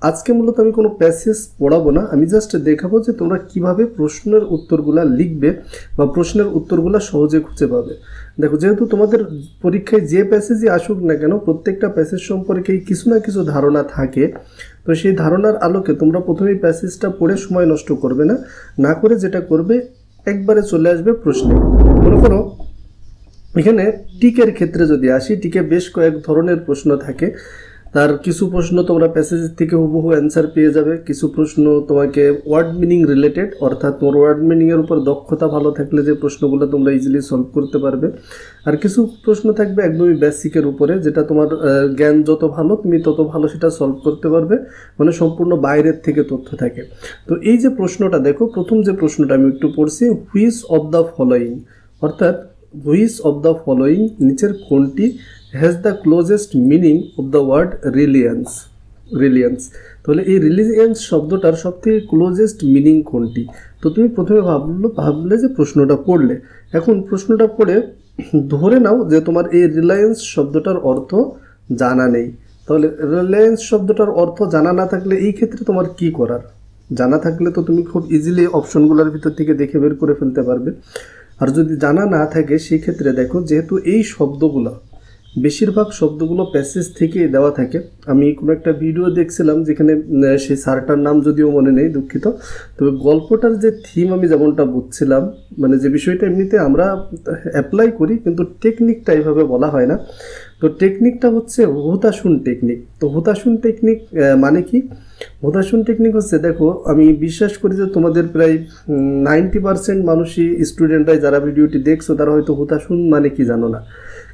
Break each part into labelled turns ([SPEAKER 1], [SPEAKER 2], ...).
[SPEAKER 1] আজকে মূলত আমি কোনো প্যাসেজ পড়াবো না, আমি জাস্ট দেখাবো যে তোমরা কিভাবে প্রশ্নের উত্তরগুলা লিখবে বা প্রশ্নের উত্তরগুলা সহজে খুঁজে পাবে। দেখো, যেহেতু তোমাদের পরীক্ষায় যে প্যাসেজই আসুক না কেন, প্রত্যেকটা প্যাসেজ সম্পর্কে কিছু না কিছু ধারণা থাকে। তো সেই ধারণার আলোকে তোমরা প্রথমেই প্যাসেজটা পড়ে সময় নষ্ট করবে না, না করে যেটা করবে একবারে চলে আসবে প্রশ্নে। মনে করো এখানে টিকের ক্ষেত্রে যদি আসি, টিকে বেশ কয়েক ধরনের প্রশ্ন থাকে। তার কিছু প্রশ্ন তোমরা প্যাসেজের থেকে হুবহু অ্যান্সার পেয়ে যাবে, কিছু প্রশ্ন তোমাকে ওয়ার্ড মিনিং রিলেটেড, অর্থাৎ তোমার ওয়ার্ড মিনিংয়ের উপর দক্ষতা ভালো থাকলে যে প্রশ্নগুলো তোমরা ইজিলি সলভ করতে পারবে। আর কিছু প্রশ্ন থাকবে একদমই বেসিকের উপরে, যেটা তোমার জ্ঞান যত ভালো তুমি তত ভালো সেটা সলভ করতে পারবে, মানে সম্পূর্ণ বাইরের থেকে তথ্য থাকে। তো এই যে প্রশ্নটা দেখো, প্রথম যে প্রশ্নটা আমি একটু পড়ছি, হুইচ অফ দ্য ফলোয়িং, অর্থাৎ হুইচ অফ দ্য ফলোয়িং নিচের কোনটি has the closest meaning of the word reliance. তাহলে এই রিলিয়ান্স শব্দটার সবথেকে ক্লোজেস্ট মিনিং কোনটি? তো তুমি প্রথমে ভাবলে যে প্রশ্নটা পড়লে, এখন প্রশ্নটা পড়ে ধরে নাও যে তোমার এই রিলায়েন্স শব্দটার অর্থ জানা নেই। তাহলে রিলায়েন্স শব্দটার অর্থ জানা না থাকলে এই ক্ষেত্রে তোমার কি করার? জানা থাকলে তো তুমি খুব ইজিলি অপশনগুলোর ভিতর থেকে দেখে বের করে ফেলতে পারবে। আর যদি জানা না থাকে সেই ক্ষেত্রে দেখো, যেহেতু এই শব্দগুলো বেশিরভাগ শব্দগুলো প্যাসেজ থেকে দেওয়া থাকে। আমি কোনো একটা ভিডিও দেখছিলাম যেখানে সেই স্যারটার নাম যদিও মনে নেই, দুঃখিত। তবে গল্পটার যে থিম আমি যেমনটা বুঝছিলাম, মানে যে বিষয়টা এমনিতে আমরা অ্যাপ্লাই করি কিন্তু টেকনিকটা এইভাবে বলা হয় না। তো টেকনিকটা হচ্ছে হুতাশুন টেকনিক। তো হুতাশুন টেকনিক মানে কি? হুতাশুন টেকনিক হচ্ছে, দেখো আমি বিশ্বাস করি যে তোমাদের প্রায় 90% মানুষই, স্টুডেন্টরাই যারা ভিডিওটি দেখছো তারা হয়তো হুতাশুন মানে কি জানো না।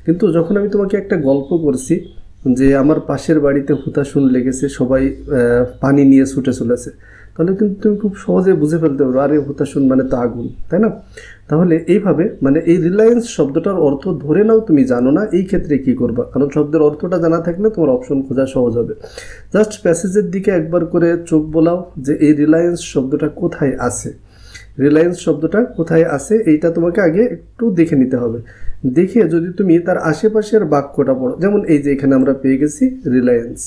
[SPEAKER 1] কিন্তু যখন আমি তোমাকে একটা গল্প করছি যে আমার পাশের বাড়িতে হুতাশুন লেগেছে, সবাই পানি নিয়ে ছুটে চলেছে, তাহলে কিন্তু তুমি খুব সহজে বুঝে ফেলতে পারো, আরে হুতাশুন মানে তো আগুন, তাই না? তাহলে এইভাবে মানে এই রিলায়েন্স শব্দটার অর্থ ধরে নাও তুমি জানো না, এই ক্ষেত্রে কি করবা? কারণ শব্দের অর্থটা জানা থাকলে তোমার অপশন খোঁজা সহজ হবে। জাস্ট প্যাসেজের দিকে একবার করে চোখ বোলাও যে এই রিলায়েন্স শব্দটা কোথায় আছে। রিলায়েন্স শব্দটা কোথায় আছে এইটা তোমাকে আগে একটু দেখে নিতে হবে। দেখে যদি তুমি তার আশেপাশের বাক্যটা পড়ো, যেমন এই যে এখানে আমরা পেয়ে গেছি রিলায়েন্স।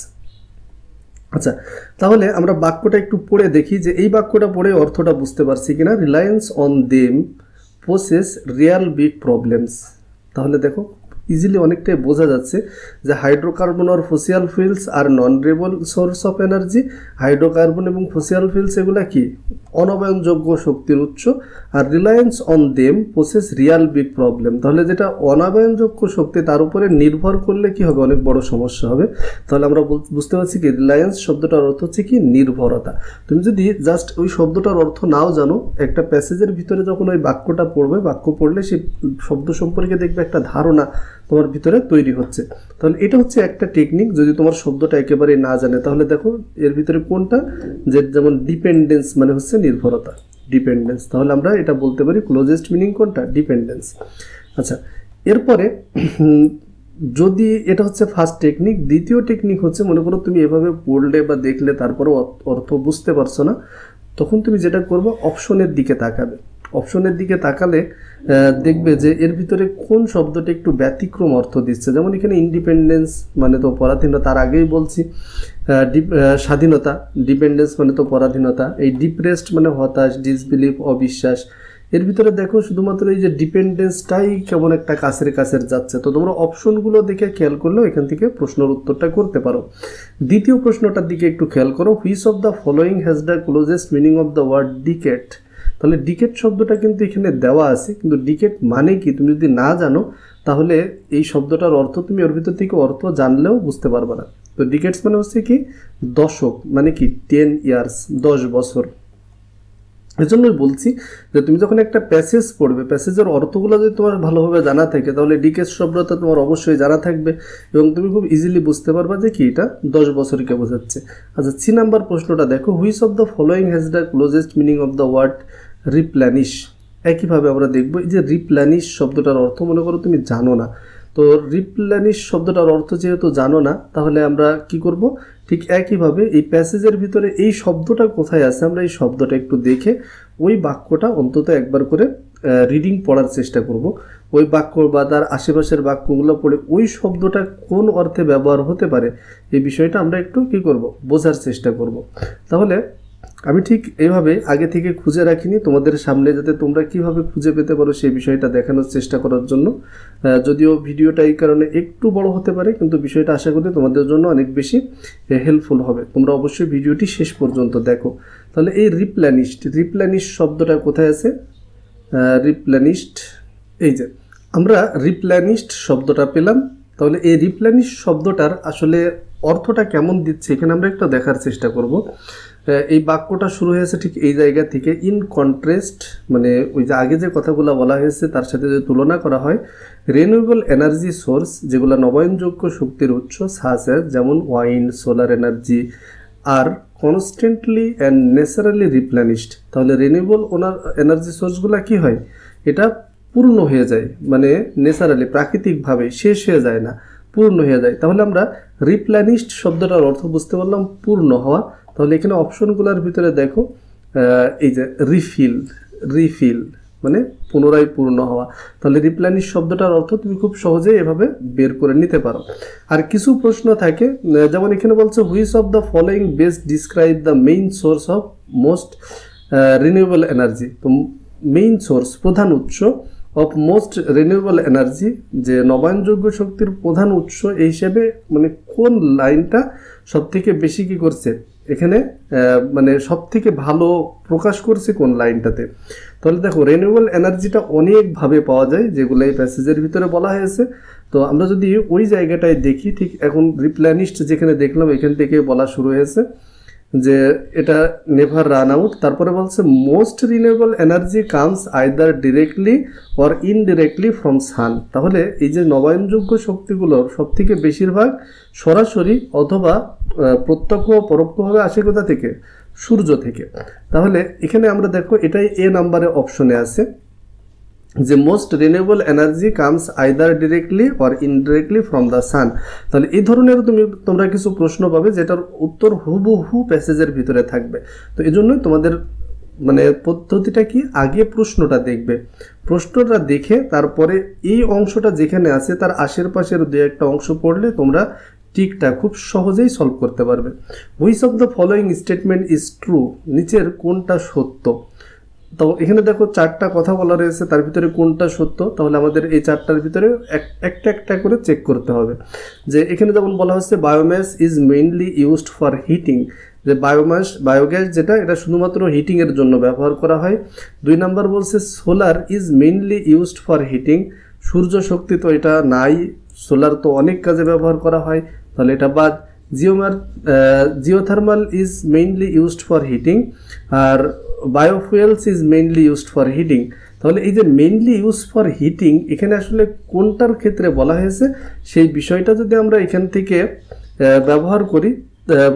[SPEAKER 1] আচ্ছা, তাহলে আমরা বাক্যটা একটু পড়ে দেখি যে এই বাক্যটা পড়ে অর্থটা বুঝতে পারছি কিনা। Reliance on them poses real big problems. তাহলে দেখো ইজিলি অনেকটাই বোঝা যাচ্ছে যে হাইড্রোকার্বন আর ফসিয়াল ফুয়েলস আর non renewable source of energy. Hydrocarbon এবং ফসিয়াল ফুয়েলস এগুলা কি? অনবায়নযোগ্য শক্তির উৎস। আর reliance on them poses real big problem. তাহলে যেটা অনবায়নযোগ্য শক্তি তার উপরে নির্ভর করলে কি হবে? অনেক বড় সমস্যা হবে। তাহলে আমরা বুঝতে পারছি কি রিলায়েন্স শব্দটার অর্থ হচ্ছে কি? নির্ভরতা। তুমি যদি জাস্ট ওই শব্দটার অর্থ নাও জানো, একটা প্যাসেজের ভিতরে যখন ওই বাক্যটা পড়বে, বাক্য পড়লে সেই শব্দ সম্পর্কে দেখবে একটা ধারণা তোমার ভিতরে তৈরি হচ্ছে। তাহলে এটা হচ্ছে একটা টেকনিক। যদি তোমার শব্দটা একেবারে না জানে, তাহলে দেখো এর ভিতরে কোনটা, যে যেমন ডিপেন্ডেন্স মানে হচ্ছে নির্ভরতা, ডিপেন্ডেন্স। তাহলে আমরা এটা বলতে পারি ক্লোজেস্ট মিনিং কোনটা? ডিপেন্ডেন্স। আচ্ছা, এরপরে যদি এটা হচ্ছে ফার্স্ট টেকনিক, দ্বিতীয় টেকনিক হচ্ছে, মনে করো তুমি এভাবে পড়লে বা দেখলে তারপরেও অর্থ বুঝতে পারছো না, তখন তুমি যেটা করবে অপশনের দিকে তাকাবে। অপশনের দিকে তাকালে দেখবে যে এর ভিতরে কোন শব্দটা একটু ব্যতিক্রম অর্থ দিচ্ছে। যেমন এখানে ইন্ডিপেন্ডেন্স মানে তো পরাধীনতা, তার আগেই বলছি স্বাধীনতা। ডিপেন্ডেন্স মানে তো পরাধীনতা। এই ডিপ্রেসড মানে হতাশ, ডিসবিলিভ অবিশ্বাস। এর ভিতরে দেখো শুধুমাত্র এই যে ডিপেন্ডেন্সটাই কেমন একটা কাছের যাচ্ছে। তো তোমরা অপশনগুলো দেখে খেয়াল করলেও এখান থেকে প্রশ্নের উত্তরটা করতে পারো। দ্বিতীয় প্রশ্নটার দিকে একটু খেয়াল করো, which of the following has the closest meaning of the word decade. তাহলে ডিকেট শব্দটা কিন্তু এখানে দেওয়া আছে, কিন্তু ডিকেট মানে কি তুমি যদি না জানো, তাহলে এই শব্দটার অর্থ তুমি ওর ভিতর থেকে অর্থ জানলেও বুঝতে পারবে না। তো ডিকেটস মানে হচ্ছে কি? দশক, মানে কি 10 ইয়ার্স, 10 বছর। এজন্যই বলছি যে তুমি যখন একটা প্যাসেজ পড়বে, প্যাসেজের অর্থগুলো যদি তোমার ভালোভাবে জানা থাকে, তাহলে ডিকেট শব্দটা তোমার অবশ্যই জানা থাকবে এবং তুমি খুব ইজিলি বুঝতে পারবা যে কি এটা 10 বছরকে বোঝাচ্ছে। আচ্ছা, 3 নাম্বার প্রশ্নটা দেখো, which of the following has the closest meaning of the word replenish. একইভাবে আমরা দেখবো এই যে রিপ্ল্যানিশ শব্দটার অর্থ মনে করো তুমি জানো না। তো রিপ্ল্যানিশ শব্দটার অর্থ যেহেতু জানো না, তাহলে আমরা কি করব? ঠিক একইভাবে এই প্যাসেজের ভিতরে এই শব্দটা কোথায় আছে, আমরা এই শব্দটা একটু দেখে ওই বাক্যটা অন্তত একবার করে রিডিং পড়ার চেষ্টা করব, ওই বাক্য বা তার আশেপাশের বাক্যগুলো পড়ে ওই শব্দটা কোন অর্থে ব্যবহার হতে পারে এই বিষয়টা আমরা একটু কী করব, বোঝার চেষ্টা করব। তাহলে আমি ঠিক এইভাবে আগে থেকে খুঁজে রাখিনি, তোমাদের সামনে যাতে তোমরা কিভাবে খুঁজে পেতে পারো সেই বিষয়টা দেখানোর চেষ্টা করার জন্য। যদিও ভিডিওটা এই কারণে একটু বড় হতে পারে, কিন্তু বিষয়টা আশা করি তোমাদের জন্য অনেক বেশি হেল্পফুল হবে। তোমরা অবশ্যই ভিডিওটি শেষ পর্যন্ত দেখো। তাহলে এই রিপ্লেনিশ শব্দটা কোথায় আছে? রিপ্লেনিশড, এই যে আমরা রিপ্লেনিশড শব্দটা পেলাম। তাহলে এই রিপ্লেনিশ শব্দটার আসলে অর্থটা কেমন দিচ্ছে এখানে আমরা একটু দেখার চেষ্টা করব। এই বাক্যটা শুরু হয়েছে ঠিক এই জায়গা থেকে, ইন কন্ট্রাস্ট, মানে ওই যে আগে যে কথাগুলো বলা হয়েছে তার সাথে যদি তুলনা করা হয়, রিনিউয়েবল এনার্জি সোর্স যেগুলো নবায়নযোগ্য শক্তির উৎস সাজে, যেমন ওয়াইন্ড, সোলার এনার্জি আর কনস্ট্যান্টলি অ্যান্ড ন্যাচারালি রিপ্লেনিশড। তাহলে রিনিউয়েবল এনার্জি সোর্সগুলো কি হয়, এটা পূর্ণ হয়ে যায়, মানে ন্যাচারালি প্রাকৃতিকভাবে শেষ হয়ে যায় না, পূর্ণ হয়ে যায়। তাহলে আমরা রিপ্লেনিশড শব্দটার অর্থ বুঝতে পারলাম পূর্ণ হওয়া। তাহলে এখানে অপশনগুলোর ভিতরে দেখো, এই যে রিফিল মানে পুনরায় পূর্ণ হওয়া। তাহলে রিপ্লেনিশ শব্দটার অর্থ তুমি খুব সহজেই এভাবে বের করে নিতে পারো। আর কিছু প্রশ্ন থাকে, যেমন এখানে বলছে which of the following best describe the main source of most renewable energy. তো মেইন সোর্স, প্রধান উৎস, অফ মোস্ট রিনিউয়েবল এনার্জি, যে নবায়নযোগ্য শক্তির প্রধান উৎস এই হিসেবে মানে কোন লাইনটা সব থেকে বেশি কি করছে এখানে, মানে সব থেকে ভালো প্রকাশ করছে কোন লাইনটাতে। তাহলে দেখো রিনিউয়েবল এনার্জিটা অনেকভাবে পাওয়া যায়, যেগুলো এই প্যাসেজের ভিতরে বলা হয়েছে। তো আমরা যদি ওই জায়গাটায় দেখি, ঠিক এখন রিপ্লেনিশড যেখানে দেখলাম এখান থেকে বলা শুরু হয়েছে যে এটা নেভার রান আউট। তারপরে বলছে most renewable energy comes either directly or indirectly from sun. তাহলে এই যে নবায়নযোগ্য শক্তিগুলোর সব থেকে বেশিরভাগ সরাসরি অথবা প্রত্যক্ষ পরোক্ষভাবে আসে কোথা থেকে, সূর্য থেকে। তাহলে এখানে আমরা দেখো এটাই এ নাম্বারে অপশনে আছে যে most renewable energy comes either directly or indirectly from the sun. তাহলে এই ধরনের তোমরা কিছু প্রশ্ন পাবে যেটার উত্তর হুবহু প্যাসেজের ভিতরে থাকবে। তো এই জন্যই তোমাদের মানে পদ্ধতিটা কি, আগে প্রশ্নটা দেখবে, প্রশ্নটা দেখে তারপরে এই অংশটা যেখানে আছে তার আশেপাশের দু একটা অংশ পড়লে তোমরা টিকটা খুব সহজেই সলভ করতে পারবে। Which of the following statement is true, নিচের কোনটা সত্য। তো এখানে দেখো চারটা কথা বলা রয়েছে, তার ভিতরে কোনটা সত্য। তাহলে আমাদের এই চারটার ভিতরে একটা একটা করে চেক করতে হবে। যে এখানে যেমন বলা হচ্ছে biomass is mainly used for heating, যে বায়োগ্যাস যেটা এটা শুধুমাত্র হিটিংয়ের জন্য ব্যবহার করা হয়। 2 নাম্বার বলছে solar is mainly used for heating, সূর্য শক্তি তো এটা নাই, সোলার তো অনেক কাজে ব্যবহার করা হয়, তাহলে এটা বাদ। Geothermal is mainly used for heating, আর biofuels is mainly used for heating. তাহলে এই যে মেইনলি ইউজ ফর হিটিং এখানে আসলে কোনটার ক্ষেত্রে বলা হয়েছে সেই বিষয়টা যদি আমরা এখান থেকে ব্যবহার করি,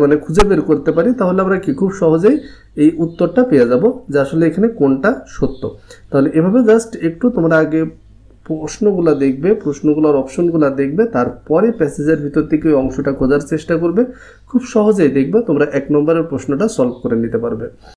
[SPEAKER 1] মানে খুঁজে বের করতে পারি, তাহলে আমরা কি খুব সহজেই এই উত্তরটা পেয়ে যাব যে আসলে এখানে কোনটা সত্য। তাহলে এভাবে জাস্ট একটু তোমরা আগে প্রশ্নগুলো দেখবে, প্রশ্নগুলোর অপশনগুলো দেখবে, তারপরে প্যাসেজের ভিতর থেকে ওই অংশটা খোঁজার চেষ্টা করবে। খুব সহজেই দেখবে তোমরা 1 নম্বরের প্রশ্নটা সলভ করে নিতে পারবে।